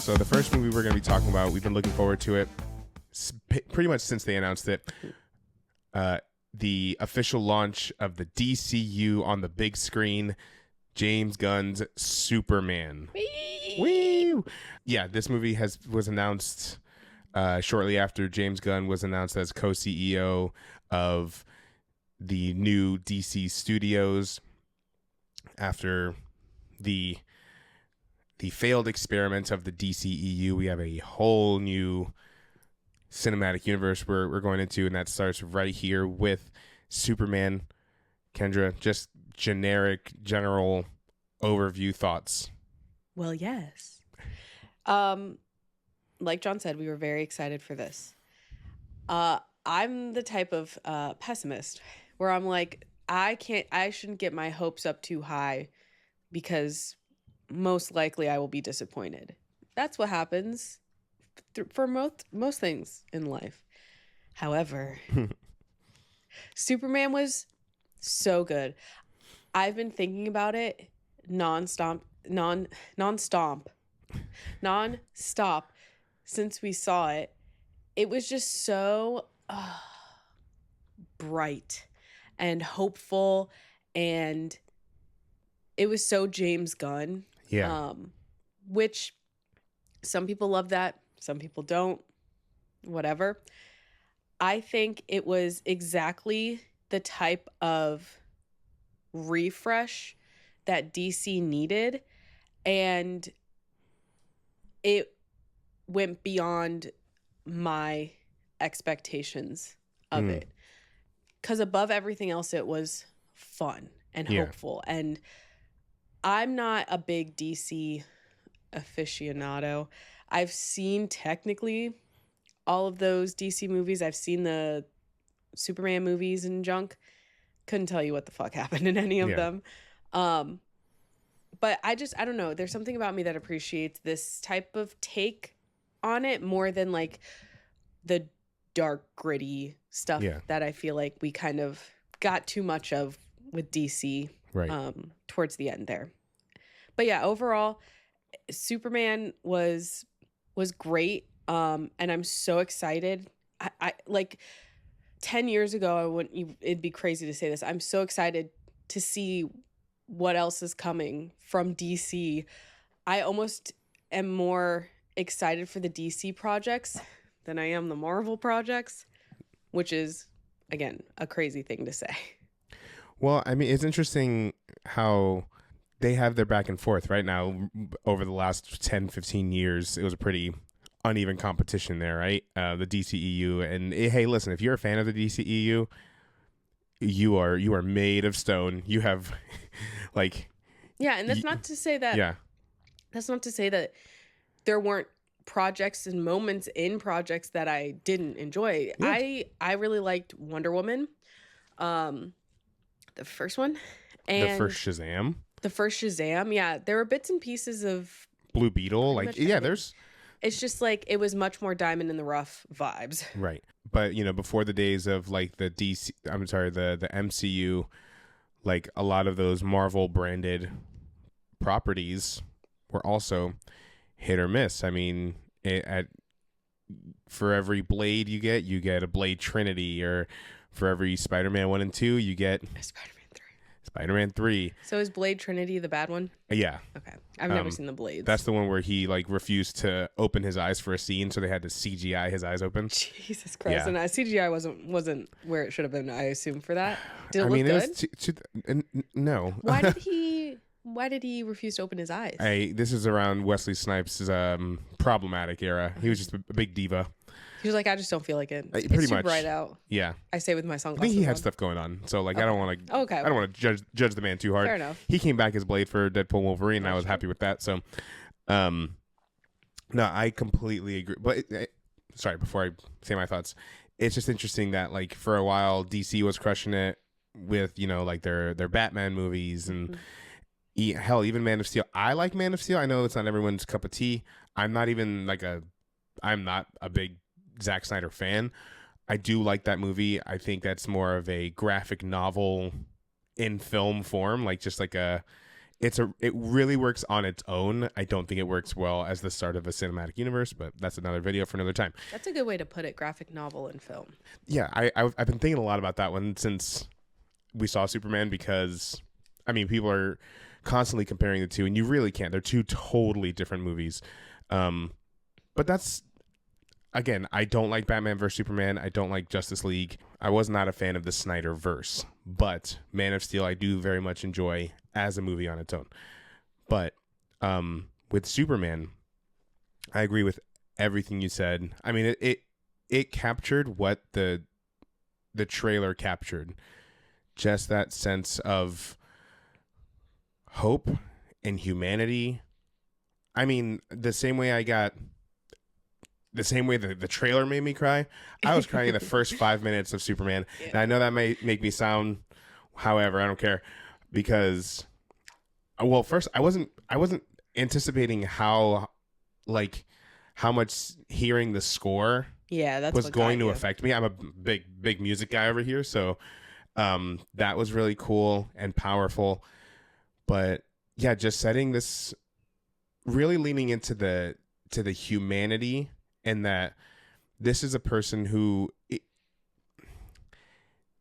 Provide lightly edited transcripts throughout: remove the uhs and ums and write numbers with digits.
So the first movie we're going to be talking about, we've been looking forward to it pretty much since they announced it. The official launch of the DCU on the big screen, James Gunn's Superman. Woo! Yeah, this movie was announced shortly after James Gunn was announced as co-CEO of the new DC Studios after the failed experiment of the DCEU. We have a whole new cinematic universe we're going into, and that starts right here with Superman. Kendra, just general overview thoughts. Well, yes. Like John said, we were very excited for this. I'm the type of pessimist where I'm like, I shouldn't get my hopes up too high because most likely I will be disappointed. That's what happens for most things in life. However, Superman was so good. I've been thinking about it nonstop since we saw it. It was just so bright and hopeful, and it was so James Gunn. Yeah. Which some people love that, some people don't, whatever. I think it was exactly the type of refresh that DC needed, and it went beyond my expectations of it. Because above everything else, it was fun and hopeful. And I'm not a big DC aficionado. I've seen technically all of those DC movies. I've seen the Superman movies and junk. Couldn't tell you what the fuck happened in any of them. But I don't know. There's something about me that appreciates this type of take on it more than like the dark, gritty stuff that I feel like we kind of got too much of with DC towards the end there. But yeah, overall, Superman was great. And I'm so excited. I like 10 years ago, it'd be crazy to say this. I'm so excited to see what else is coming from DC. I almost am more excited for the DC projects than I am the Marvel projects, which is, again, a crazy thing to say. Well, I mean, it's interesting how they have their back and forth right now. Over the last 10, 15 years, it was a pretty uneven competition there, right? The DCEU. And hey, listen, if you're a fan of the DCEU, you are made of stone. You have like... Yeah, and that's not to say that... Yeah. That's not to say that there weren't projects and moments in projects that I didn't enjoy. Yeah. I really liked Wonder Woman, the first one, and the first Shazam. Yeah, there were bits and pieces of Blue Beetle. Like, yeah, there's. It's just like it was much more diamond in the rough vibes. Right, but before the days of like the MCU, like a lot of those Marvel branded properties were also hit or miss. I mean, for every Blade you get a Blade Trinity, or for every Spider-Man 1 and 2 you get Spider-Man 3. So is Blade Trinity the bad one? Yeah. Okay. I've never seen the Blades. That's the one where he like refused to open his eyes for a scene, so they had to CGI his eyes open. Jesus Christ. Yeah. And CGI wasn't where it should have been, I assume, for that. Did it look good? It was no. Why did he refuse to open his eyes? This is around Wesley Snipes' problematic era. He was just a big diva. He was like, I just don't feel like it. Pretty it's too much bright out. Yeah. I say with my sunglasses. I think he had stuff going on, so like I don't want to. Okay. I don't want to judge the man too hard. Fair enough. He came back as Blade for Deadpool and Wolverine, and I was happy with that. So, no, I completely agree. But sorry, before I say my thoughts, it's just interesting that like for a while DC was crushing it with like their Batman movies and. Hell, even Man of Steel. I like Man of Steel. I know it's not everyone's cup of tea. I'm not a big Zack Snyder fan. I do like that movie. I think that's more of a graphic novel in film form, like just like it really works on its own. I don't think it works well as the start of a cinematic universe, but that's another video for another time. That's a good way to put it, graphic novel and film. Yeah, I've been thinking a lot about that one since we saw Superman, because I mean, people are constantly comparing the two, and you really can't. They're two totally different movies. But that's, again, I don't like Batman vs Superman. I don't like Justice League. I was not a fan of the Snyderverse, but Man of Steel I do very much enjoy as a movie on its own. But with Superman, I agree with everything you said. I mean, it captured what the trailer captured. Just that sense of hope and humanity. I mean, the same way the trailer made me cry, I was crying in the first 5 minutes of Superman. Yeah. And I know that may make me sound, however, I don't care, because, well, first I wasn't anticipating how much hearing the score Yeah, was going to affect me. I'm a big music guy over here, so that was really cool and powerful. But yeah, just setting this, really leaning into the humanity, and that this is a person who,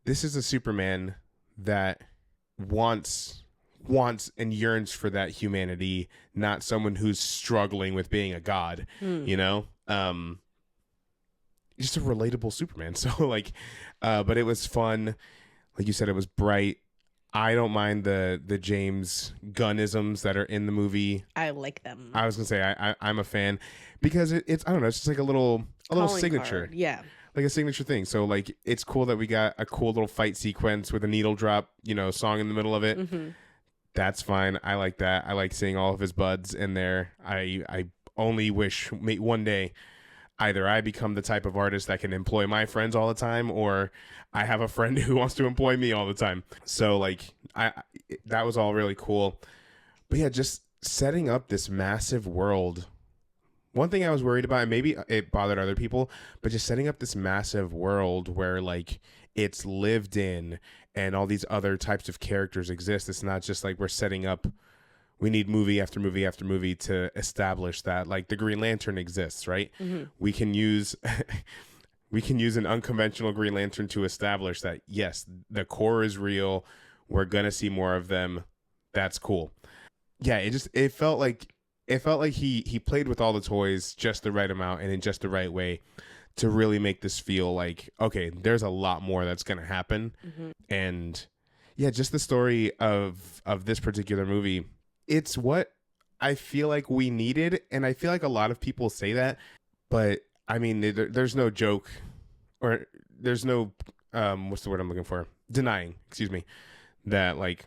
this is a Superman that wants and yearns for that humanity, not someone who's struggling with being a god, you know? Just a relatable Superman. So but it was fun. Like you said, it was bright. I don't mind the James Gunnisms that are in the movie. I like them. I was gonna say I'm a fan because it's, I don't know, it's just like a little Calling signature. card. Yeah. Like a signature thing. So like, it's cool that we got a cool little fight sequence with a needle drop, song in the middle of it. Mm-hmm. That's fine. I like that. I like seeing all of his buds in there. I only wish one day either I become the type of artist that can employ my friends all the time, or I have a friend who wants to employ me all the time. So like, that was all really cool. But yeah, just setting up this massive world. One thing I was worried about, and maybe it bothered other people, but just setting up this massive world where like it's lived in and all these other types of characters exist. It's not just like we're setting up, we need movie after movie after movie to establish that, like, the Green Lantern exists, right? Mm-hmm. We can use an unconventional Green Lantern to establish that, yes, the core is real. We're gonna see more of them. That's cool. Yeah, it felt like he played with all the toys just the right amount and in just the right way to really make this feel like, okay, there's a lot more that's gonna happen. Mm-hmm. And yeah, just the story of this particular movie, it's what I feel like we needed, and I feel like a lot of people say that, but I mean, there's no joke, or there's no what's the word I'm looking for? Denying, excuse me, that like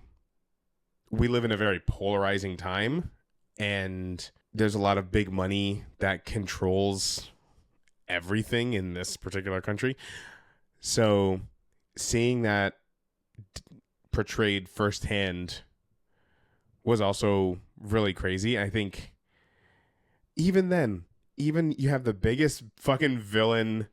we live in a very polarizing time, and there's a lot of big money that controls everything in this particular country. So seeing that portrayed firsthand was also really crazy. I think even then, even you have the biggest fucking villain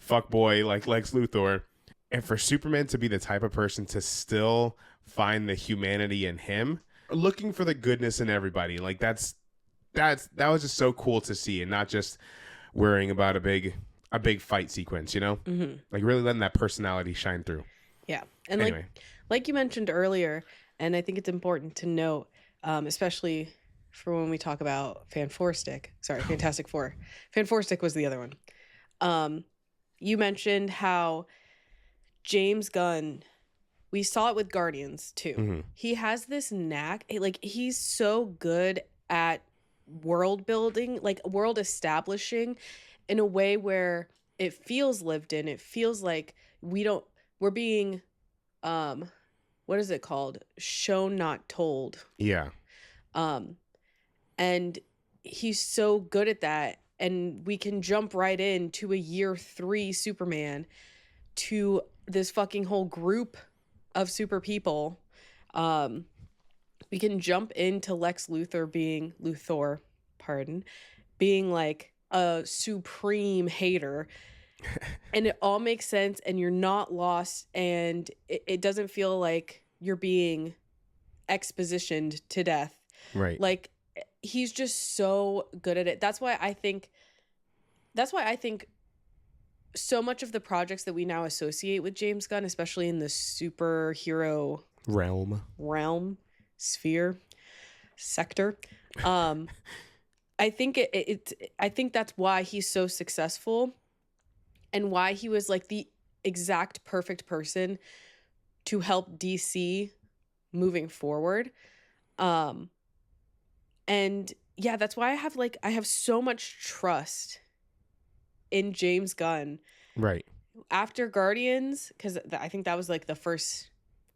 fuckboy like Lex Luthor, and for Superman to be the type of person to still find the humanity in him, looking for the goodness in everybody, like that was just so cool to see, and not just worrying about a big fight sequence, Mm-hmm. like really letting that personality shine through. Yeah. And Anyway. like you mentioned earlier, and I think it's important to note, especially for when we talk about Fantastic Four. Fanforstic was the other one. You mentioned how James Gunn, we saw it with Guardians too. Mm-hmm. He has this knack, like he's so good at world building, like world establishing in a way where it feels lived in. It feels like we're being what is it called? Shown, not told. Yeah. And he's so good at that. And we can jump right into a year 3 Superman, to this fucking whole group of super people. We can jump into Lex Luthor being like a supreme hater. And it all makes sense, and you're not lost, and it doesn't feel like you're being expositioned to death. Right. Like, he's just so good at it. That's why I think so much of the projects that we now associate with James Gunn, especially in the superhero realm, sphere, sector, I think I think that's why he's so successful, and why he was like the exact perfect person to help DC moving forward. And yeah, that's why I have so much trust in James Gunn. Right. After Guardians, because I think that was like the first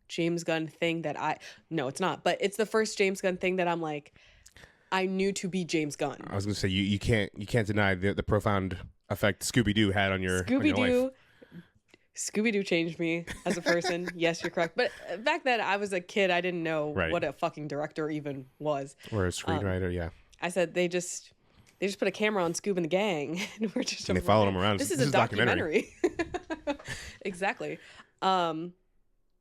James Gunn thing that no, it's not, but it's the first James Gunn thing that I'm like, I knew to be James Gunn. I was gonna say you can't deny the profound effect Scooby-Doo had on your life. Scooby-Doo changed me as a person. Yes, you're correct. But back then I was a kid. I didn't know what a fucking director even was. Or a screenwriter, yeah. I said they just put a camera on Scoob and the gang, and they followed him around. This is a documentary. Exactly. But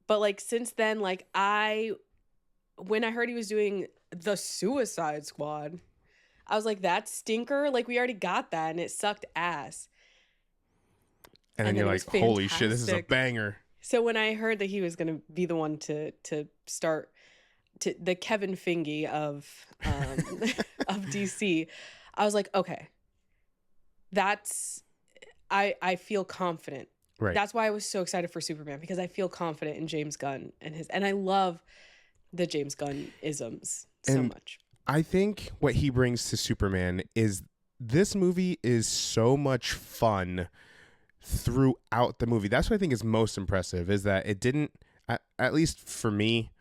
like since then, like when I heard he was doing the Suicide Squad, I was like, that stinker. Like we already got that, and it sucked ass. And then you're like, holy shit, this is a banger. So when I heard that he was going to be the one to start the Kevin Feige of of DC, I was like, okay, I feel confident. Right. That's why I was so excited for Superman, because I feel confident in James Gunn and I love the James Gunn isms so much. I think what he brings to Superman is this movie is so much fun throughout the movie. That's what I think is most impressive, is that it didn't, at least for me,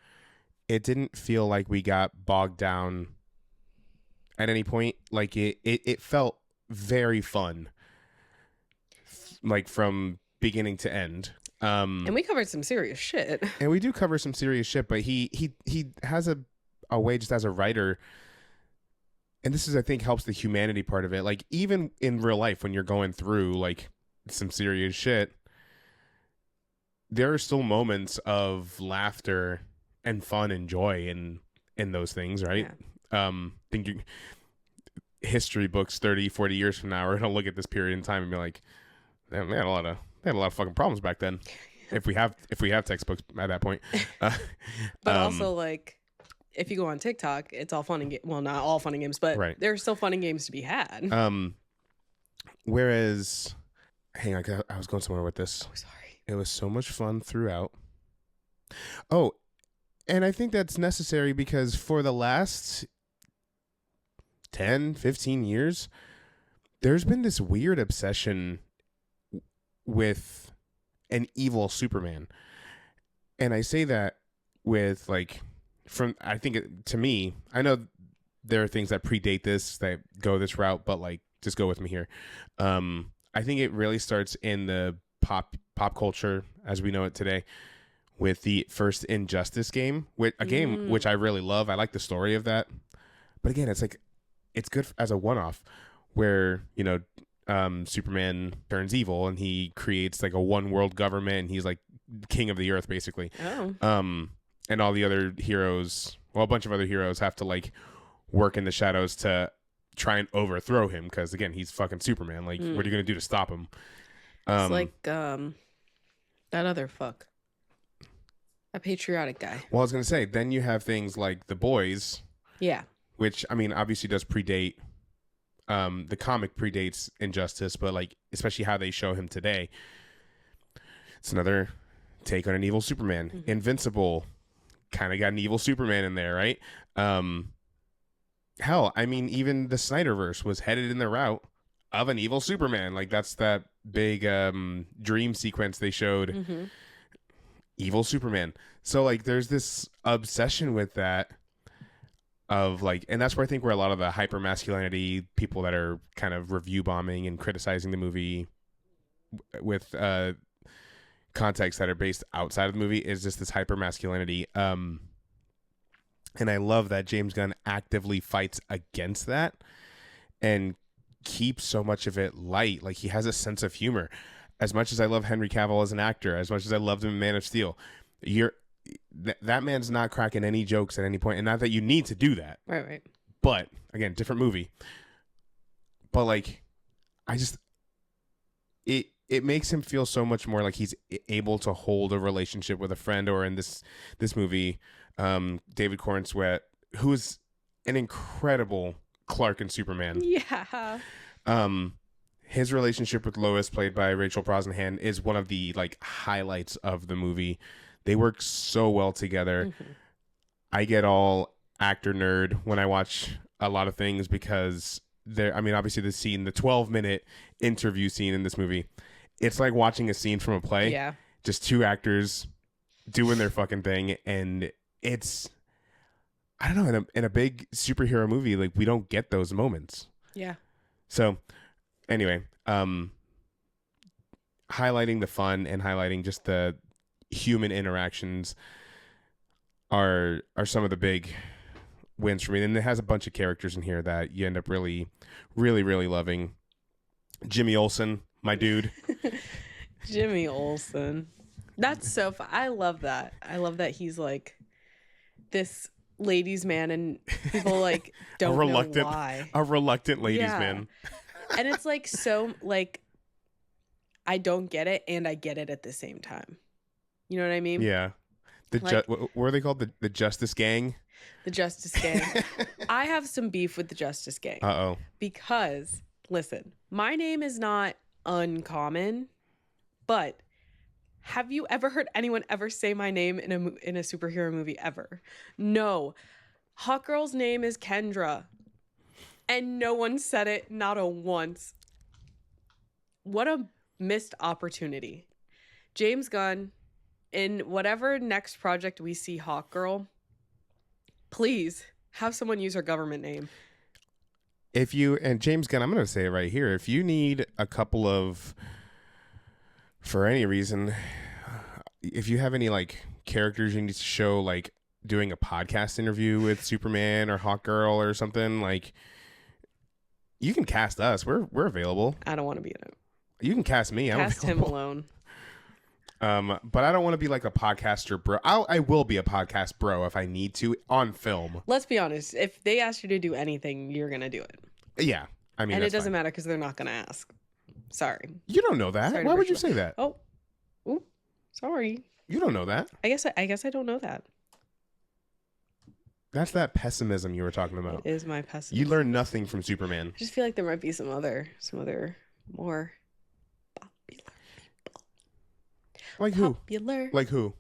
it didn't feel like we got bogged down at any point. Like it felt very fun, like from beginning to end. And we covered some serious shit. And we do cover some serious shit, but he has a way just as a writer, and this is, I think, helps the humanity part of it. Like even in real life, when you're going through like some serious shit, there are still moments of laughter and fun and joy in those things, right? Yeah. Thinking history books 30, 40 years from now are gonna look at this period in time and be like, damn, they had a lot of fucking problems back then. if we have textbooks at that point. But also, like, if you go on TikTok, it's all fun and well, not all fun and games, but there's still fun and games to be had. Whereas, hang on, I was going somewhere with this. Oh, sorry. It was so much fun throughout. Oh, and I think that's necessary because for the last 10, 15 years, there's been this weird obsession with an evil Superman. And I say that with like, I think to me, I know there are things that predate this, that go this route, but like, just go with me here. I think it really starts in the pop culture as we know it today, with the first Injustice game, game which I really love. I like the story of that, but again, it's like, it's good as a one-off where, you know, Superman turns evil and he creates like a one world government, and he's like king of the earth basically. And all the other heroes, well, a bunch of other heroes have to like work in the shadows to try and overthrow him, because again, he's fucking Superman. Like, what are you gonna do to stop him? It's like that other fuck, a patriotic guy. Well, I was gonna say, then you have things like The Boys, which I mean obviously does predate, the comic predates Injustice, but like especially how they show him today, it's another take on an evil Superman. Invincible kind of got an evil Superman in there, right? Hell, I mean, even the Snyderverse was headed in the route of an evil Superman. Like, that's that big dream sequence they showed. Evil Superman. So like there's this obsession with that of like, and that's where I think where a lot of the hyper masculinity people that are kind of review bombing and criticizing the movie with context that are based outside of the movie is just this hyper masculinity. And I love that James Gunn actively fights against that and keeps so much of it light. Like, he has a sense of humor. As much as I love Henry Cavill as an actor, as much as I loved him in Man of Steel, that man's not cracking any jokes at any point, and not that you need to do that. Right. But again, different movie. But like, I just it makes him feel so much more like he's able to hold a relationship with a friend, or in this movie, David Cornsweet, who's an incredible Clark and Superman. Yeah. His relationship with Lois, played by Rachel Brosnahan, is one of the like highlights of the movie. They work so well together. Mm-hmm. I get all actor nerd when I watch a lot of things because obviously the 12-minute interview scene in this movie, it's like watching a scene from a play. Yeah. Just two actors doing their fucking thing. And it's, I don't know, in a big superhero movie, like we don't get those moments. Yeah. So anyway, highlighting the fun and highlighting just the human interactions are some of the big wins for me. And it has a bunch of characters in here that you end up really, really, really loving. Jimmy Olsen, my dude. Jimmy Olsen. That's so fun. I love that. I love that he's like this ladies' man and people like don't know why. A reluctant ladies' man. And it's like so like I don't get it and I get it at the same time. You know what I mean? Yeah. What were they called? The Justice Gang? The Justice Gang. I have some beef with the Justice Gang. Uh-oh. Because, listen, my name is not uncommon, but have you ever heard anyone ever say my name in a superhero movie ever? No. Hawkgirl's name is Kendra. And no one said it, not a once. What a missed opportunity. James Gunn, in whatever next project we see Hawkgirl, please have someone use her government name. And James Gunn, I'm going to say it right here. If you need a couple of, for any reason, if you have any like characters you need to show, like doing a podcast interview with Superman or Hawkgirl or something, like you can cast us. We're available. I don't want to be in it. You can cast me. Cast him alone. But I don't want to be like a podcaster bro. I will be a podcast bro if I need to on film. Let's be honest. If they ask you to do anything, you're going to do it. Yeah. I mean, and it doesn't matter because they're not going to ask. Sorry. You don't know that. Why would you say that? Oh, sorry. You don't know that. I guess I don't know that. That's that pessimism you were talking about. It is my pessimism. You learn nothing from Superman. I just feel like there might be some other more popular people. Like who? Popular. Like who?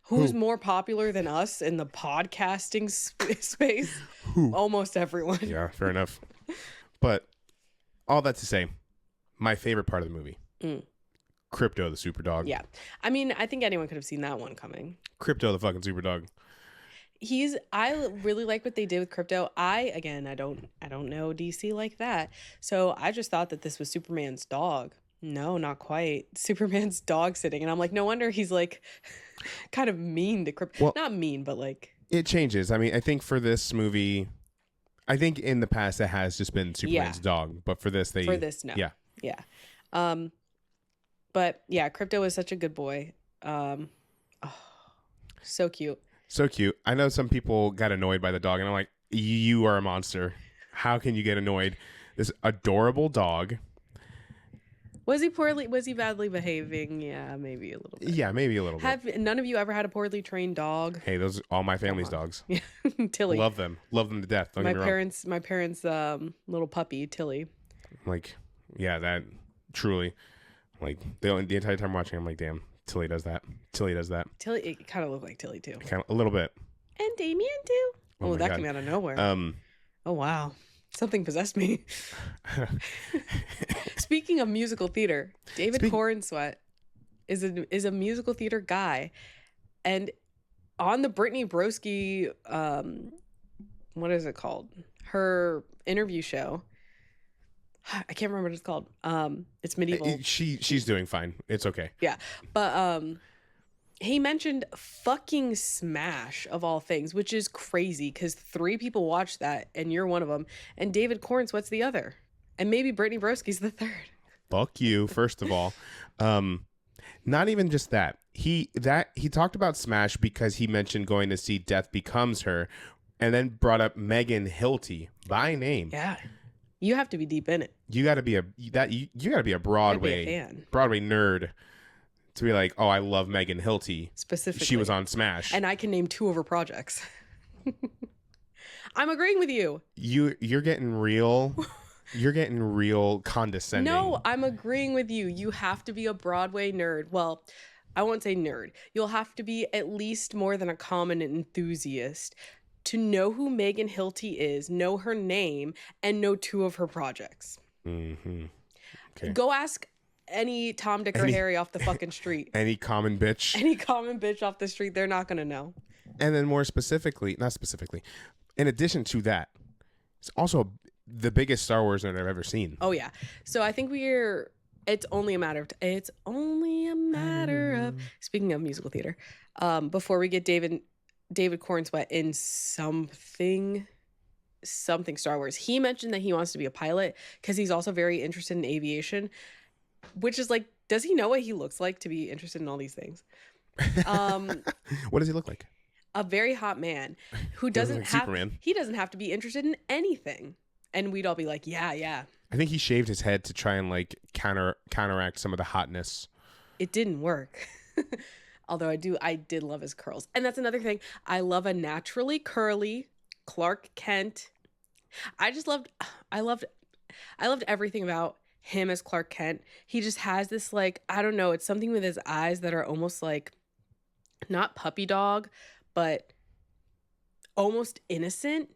Who's more popular than us in the podcasting space? Who? Almost everyone. Yeah, fair enough. But all that to say, my favorite part of the movie. Crypto the super dog. Yeah. I mean, I think anyone could have seen that one coming. Crypto the fucking super dog. I really like what they did with Crypto. I don't know DC like that. So I just thought that this was Superman's dog. No, not quite. Superman's dog sitting. And I'm like, no wonder he's like kind of mean to Crypto. Well, not mean, but like. It changes. I mean, I think for this movie, I think in the past it has just been Superman's dog. But for this, no. Yeah. Yeah. But yeah, Crypto is such a good boy. So cute. So cute. I know some people got annoyed by the dog, and I'm like, you are a monster. How can you get annoyed? This adorable dog. Was he badly behaving? Yeah, maybe a little bit. Yeah, maybe a little bit. Have none of you ever had a poorly trained dog? Hey, those are all my family's dogs. Yeah, Tilly. Love them to death. Don't get me wrong. My parents' little puppy, Tilly. Like, yeah, that truly, like the entire time watching, I'm like, damn. Tilly does that. Tilly, it kind of looked like Tilly too. Kind of a little bit. And Damien too. Oh, that God. came out of nowhere. Oh wow, something possessed me. Speaking of musical theater, David Cornsweet is a musical theater guy, and on the Brittany Broski, what is it called? Her interview show. I can't remember what it's called. It's medieval. She's doing fine. It's okay. Yeah. But he mentioned fucking Smash of all things, which is crazy because 3 people watched that and you're one of them. And David Cornsweet's the other. And maybe Brittany Broski's the third. Fuck you, first of all. Not even just that. He talked about Smash because he mentioned going to see Death Becomes Her, and then brought up Megan Hilty by name. Yeah, you have to be deep in it. You got to be you got to be a Broadway fan. Broadway nerd to be like, oh, I love Megan Hilty. Specifically, she was on Smash, and I can name 2 of her projects. I'm agreeing with you. You're getting real. You're getting real condescending. No, I'm agreeing with you. You have to be a Broadway nerd. Well, I won't say nerd. You'll have to be at least more than a common enthusiast to know who Megan Hilty is, know her name, and know 2 of her projects. Mm-hmm. Okay. Go ask any Tom, Dick, or Harry off the fucking street. Any common bitch. Any common bitch off the street. They're not going to know. And then not specifically, in addition to that, it's also the biggest Star Wars nerd I've ever seen. Oh, yeah. So I think it's only a matter of, speaking of musical theater, before we get David Cornsweet in something Star Wars. He mentioned that he wants to be a pilot because he's also very interested in aviation, which is like, does he know what he looks like to be interested in all these things? What does he look like? A very hot man who doesn't have to be interested in anything. And we'd all be like, yeah. I think he shaved his head to try and like counteract some of the hotness. It didn't work. Although I did love his curls. And that's another thing. I love a naturally curly Clark Kent. I loved everything about him as Clark Kent. He just has this, like, I don't know, it's something with his eyes that are almost like, not puppy dog, but almost innocent.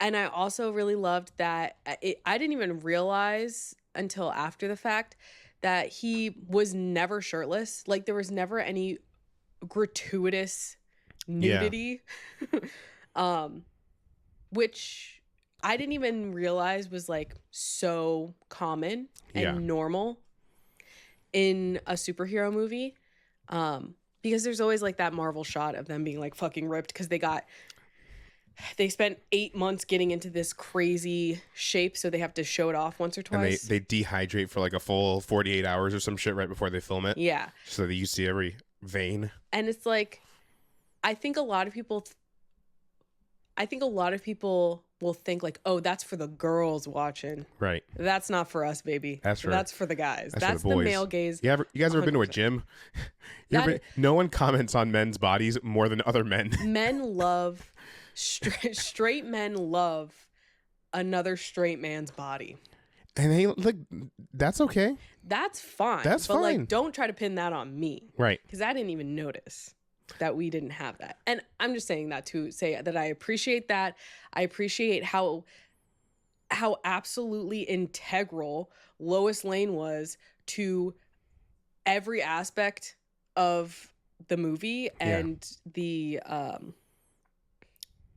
And I also really loved that I didn't even realize until after the fact that he was never shirtless. Like, there was never any gratuitous nudity. Which I didn't even realize was like so common and normal in a superhero movie. Because there's always like that Marvel shot of them being like fucking ripped because they spent 8 months getting into this crazy shape, so they have to show it off once or twice. And they dehydrate for like a full 48 hours or some shit right before they film it. Yeah. So that you see every vein. And it's like, I think a lot of people will think like, oh, that's for the girls watching. Right. That's not for us, baby. That's for the guys. That's for the male gaze. You guys ever been to a gym? No one comments on men's bodies more than other men. Men love straight men love another straight man's body. And hey, look, that's okay. That's fine. But fine. Like, don't try to pin that on me. Right. Because I didn't even notice that we didn't have that. And I'm just saying that to say that I appreciate that. I appreciate how absolutely integral Lois Lane was to every aspect of the movie and the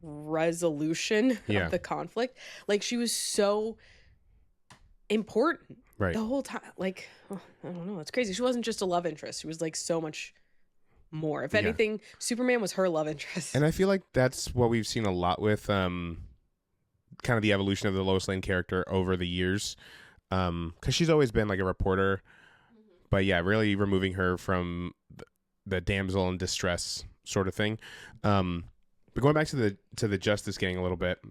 resolution of the conflict. Like, she was so important the whole time. Like, I don't know, it's crazy. She wasn't just a love interest. She was like so much more. If anything, Superman was her love interest. And I feel like that's what we've seen a lot with kind of the evolution of the Lois Lane character over the years, because she's always been like a reporter, but really removing her from the damsel in distress sort of thing. But going back to the Justice Gang a little bit,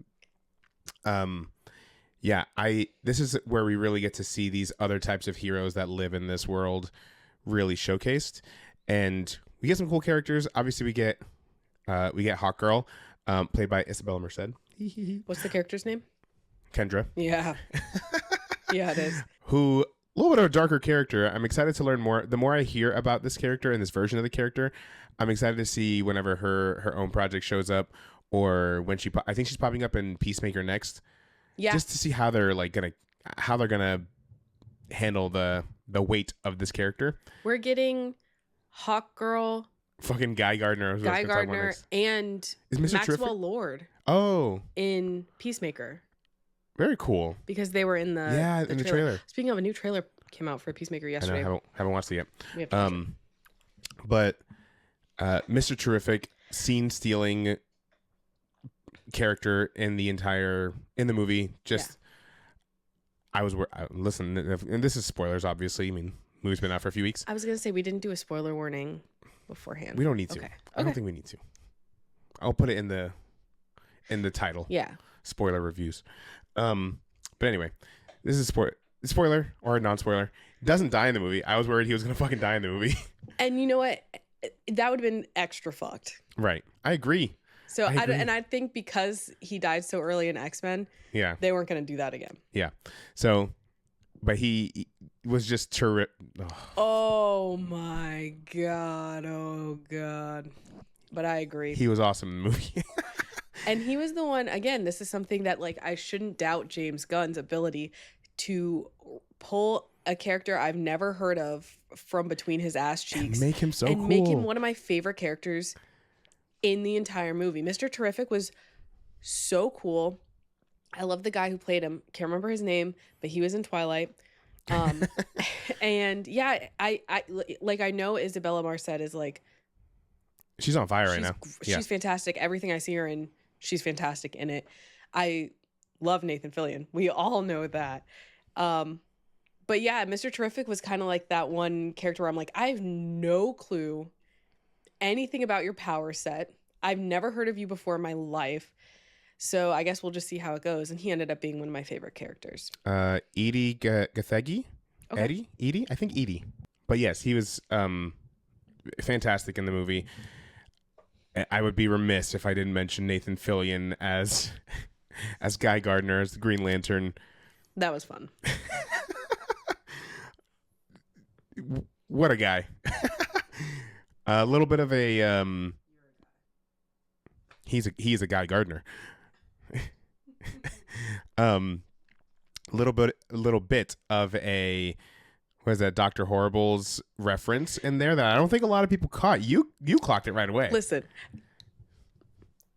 this is where we really get to see these other types of heroes that live in this world really showcased, and we get some cool characters. Obviously, we get Hawkgirl, played by Isabella Merced. What's the character's name? Kendra. Yeah. Yeah, it is. Who, a little bit of a darker character. I'm excited to learn more. The more I hear about this character and this version of the character, I'm excited to see whenever her own project shows up, or when I think she's popping up in Peacemaker next. Yeah. Just to see how they're gonna handle the weight of this character. We're getting Hawkgirl, fucking Guy Gardner, and Maxwell Terrific? Lord. Oh, in Peacemaker. Very cool. Because they were in the in the trailer. Speaking of, a new trailer came out for Peacemaker yesterday. I know, haven't watched it yet. We have to watch it. But Mr. Terrific, scene stealing character in the movie. Just I was listen, and this is spoilers, obviously. I mean, movie's been out for a few weeks. I was gonna say we didn't do a spoiler warning beforehand. We don't need to. Okay. I don't think we need to. I'll put it in the title. Yeah. Spoiler reviews. But anyway, this is spoiler or a non-spoiler. Doesn't die in the movie. I was worried he was gonna fucking die in the movie. And you know what? That would have been extra fucked. Right. I agree. So I think because he died so early in X-Men, Yeah. they weren't gonna do that again. Yeah. So, but he was just terrific. Oh my god. Oh god. But I agree. He was awesome in the movie. And he was the one, again, this is something that like I shouldn't doubt James Gunn's ability to pull a character I've never heard of from between his ass cheeks. Make him so cool. And make him one of my favorite characters in the entire movie. Mr. Terrific was so cool. I love the guy who played him. Can't remember his name, but he was in Twilight. And yeah, I know Isabella Marcet is like, she's on fire right now. She's fantastic. Everything I see her in, she's fantastic in it. I love Nathan Fillion. We all know that. But yeah, Mr. Terrific was kind of like that one character where I'm like, I have no clue anything about your power set. I've never heard of you before in my life. So I guess we'll just see how it goes. And he ended up being one of my favorite characters. Edie Gathegi? Okay. Edie? I think Edie. But yes, he was fantastic in the movie. I would be remiss if I didn't mention Nathan Fillion as Guy Gardner, as the Green Lantern. That was fun. What a guy. A little bit of a he's a Guy Gardner. Little bit of a, what is that, Dr. Horrible's reference in there that I don't think a lot of people caught. You clocked it right away. Listen,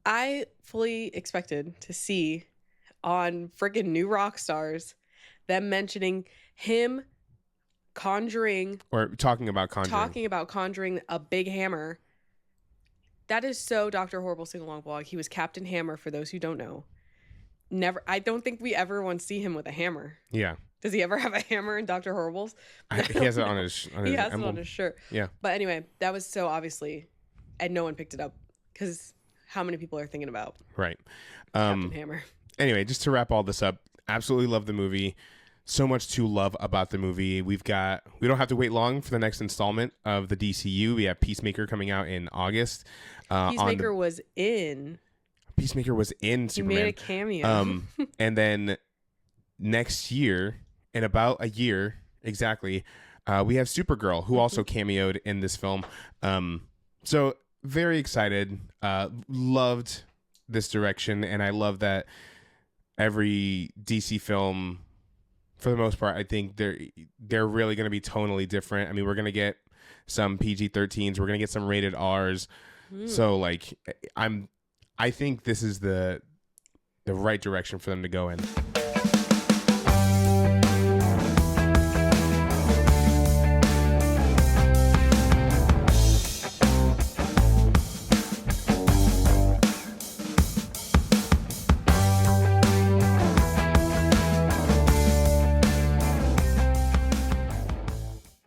I fully expected to see on freaking New Rockstars them mentioning him conjuring talking about conjuring a big hammer. That is so Dr. Horrible sing-along blog. He was Captain Hammer, for those who don't know. Never, I don't think we ever once see him with a hammer. Yeah. Does he ever have a hammer in Dr. Horrible's? He has it on his he has emblem. it on his shirt. Yeah. But anyway, that was so obviously, and no one picked it up because how many people are thinking about right. Captain Hammer? Anyway, just to wrap all this up, absolutely love the movie. So much to love about the movie. We don't have to wait long for the next installment of the DCU. We have Peacemaker coming out in August. Peacemaker was in Superman. He made a cameo. And then next year, in about a year exactly, we have Supergirl, who also cameoed in this film. So very excited. Loved this direction, and I love that every DC film, for the most part, I think they're really going to be tonally different. I mean, we're going to get some PG-13s, we're going to get some rated Rs. So like I think this is the right direction for them to go in.